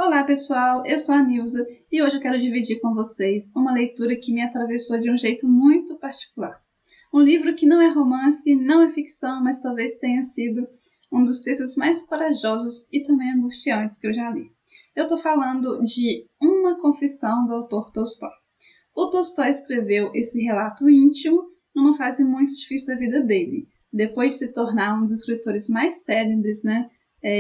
Olá pessoal, eu sou a Nilza e hoje eu quero dividir com vocês uma leitura que me atravessou de um jeito muito particular. Um livro que não é romance, não é ficção, mas talvez tenha sido um dos textos mais corajosos e também angustiantes que eu já li. Eu estou falando de Uma Confissão do autor Tolstói. O Tolstói escreveu esse relato íntimo numa fase muito difícil da vida dele, depois de se tornar um dos escritores mais célebres,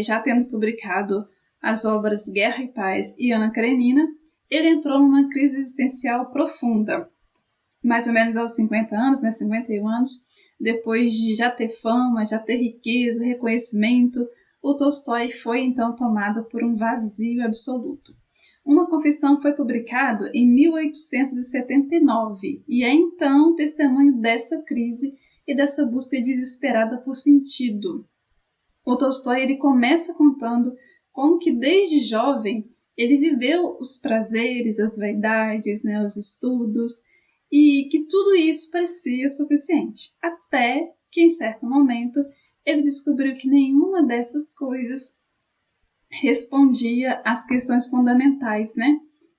já tendo publicado as obras Guerra e Paz e Ana Karenina, ele entrou numa crise existencial profunda, mais ou menos aos 50 anos, 51 anos, depois de já ter fama, já ter riqueza, reconhecimento, o Tolstói foi então tomado por um vazio absoluto. Uma Confissão foi publicado em 1879 e é então testemunho dessa crise e dessa busca desesperada por sentido. O Tolstói ele começa contando como que desde jovem ele viveu os prazeres, as vaidades, os estudos, e que tudo isso parecia suficiente, até que em certo momento ele descobriu que nenhuma dessas coisas respondia às questões fundamentais,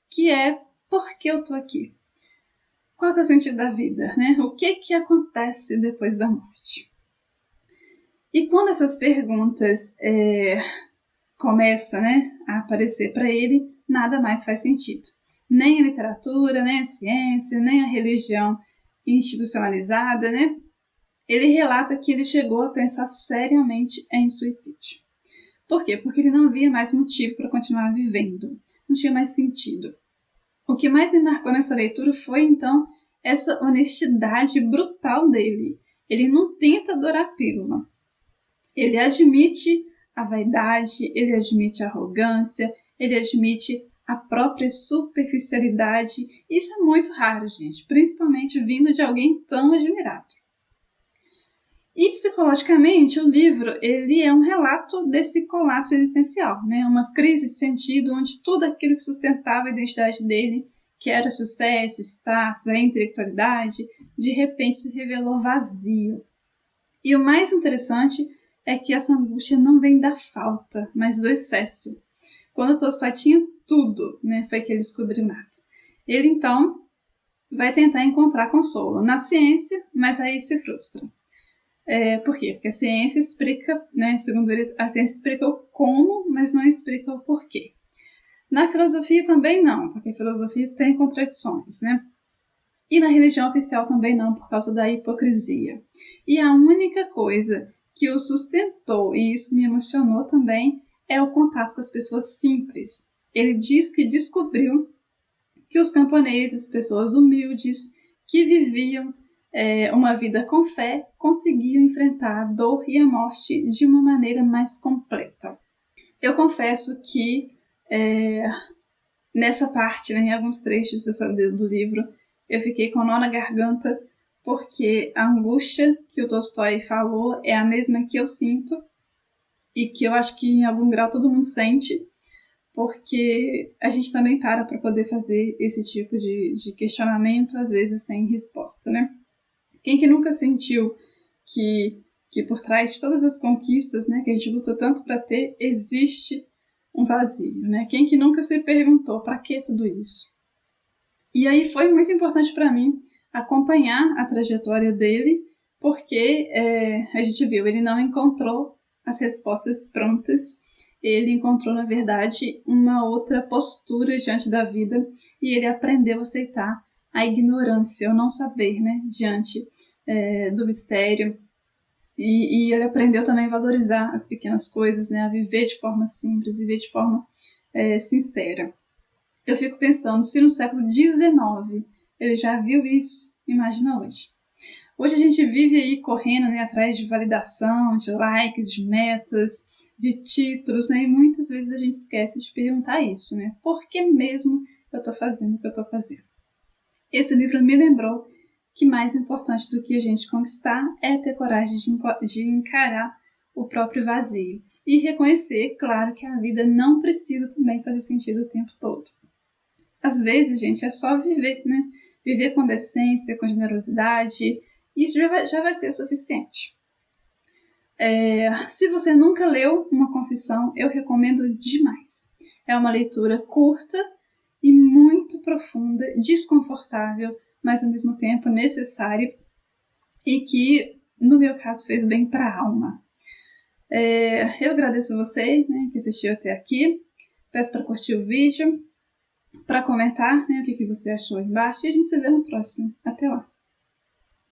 que é por que eu estou aqui? Qual é o sentido da vida? O que acontece depois da morte? E quando essas perguntas começam a aparecer para ele, nada mais faz sentido. Nem a literatura, nem a ciência, nem a religião institucionalizada, Ele relata que ele chegou a pensar seriamente em suicídio. Por quê? Porque ele não via mais motivo para continuar vivendo. Não tinha mais sentido. O que mais me marcou nessa leitura foi, então, essa honestidade brutal dele. Ele não tenta adorar a pílula. Ele admite a vaidade, ele admite a arrogância, ele admite a própria superficialidade. Isso é muito raro, gente, principalmente vindo de alguém tão admirado. E psicologicamente, o livro ele é um relato desse colapso existencial, uma crise de sentido onde tudo aquilo que sustentava a identidade dele, que era sucesso, status, a intelectualidade, de repente se revelou vazio. E o mais interessante é que essa angústia não vem da falta, mas do excesso. Quando Tolstói tinha tudo, foi que ele descobriu nada. Ele, então, vai tentar encontrar consolo na ciência, mas aí se frustra. Por quê? Porque a ciência explica, segundo eles, a ciência explica o como, mas não explica o porquê. Na filosofia também não, porque a filosofia tem contradições, E na religião oficial também não, por causa da hipocrisia. E a única coisa que o sustentou, e isso me emocionou também, é o contato com as pessoas simples. Ele diz que descobriu que os camponeses, pessoas humildes, que viviam uma vida com fé, conseguiam enfrentar a dor e a morte de uma maneira mais completa. Eu confesso que nessa parte, em alguns trechos do livro, eu fiquei com nó na garganta, porque a angústia que o Tolstói falou é a mesma que eu sinto e que eu acho que em algum grau todo mundo sente, porque a gente também para poder fazer esse tipo de questionamento, às vezes sem resposta, Quem que nunca sentiu que por trás de todas as conquistas, que a gente luta tanto para ter, existe um vazio, Quem que nunca se perguntou para que tudo isso? E aí foi muito importante para mim acompanhar a trajetória dele, porque a gente viu, ele não encontrou as respostas prontas, ele encontrou, na verdade, uma outra postura diante da vida e ele aprendeu a aceitar a ignorância, o não saber, diante do mistério. E ele aprendeu também a valorizar as pequenas coisas, a viver de forma simples, viver de forma sincera. Eu fico pensando, se no século XIX ele já viu isso, imagina hoje. Hoje a gente vive aí correndo atrás de validação, de likes, de metas, de títulos, e muitas vezes a gente esquece de perguntar isso, Por que mesmo eu estou fazendo o que eu estou fazendo? Esse livro me lembrou que mais importante do que a gente conquistar é ter coragem de encarar o próprio vazio e reconhecer, claro, que a vida não precisa também fazer sentido o tempo todo. Às vezes, gente, é só viver, Viver com decência, com generosidade, isso já vai ser suficiente. Se você nunca leu Uma Confissão, eu recomendo demais. É uma leitura curta e muito profunda, desconfortável, mas ao mesmo tempo necessária e que, no meu caso, fez bem para a alma. Eu agradeço você, né, que assistiu até aqui. Peço para curtir o vídeo, para comentar, né, o que você achou aí embaixo e a gente se vê no próximo. Até lá!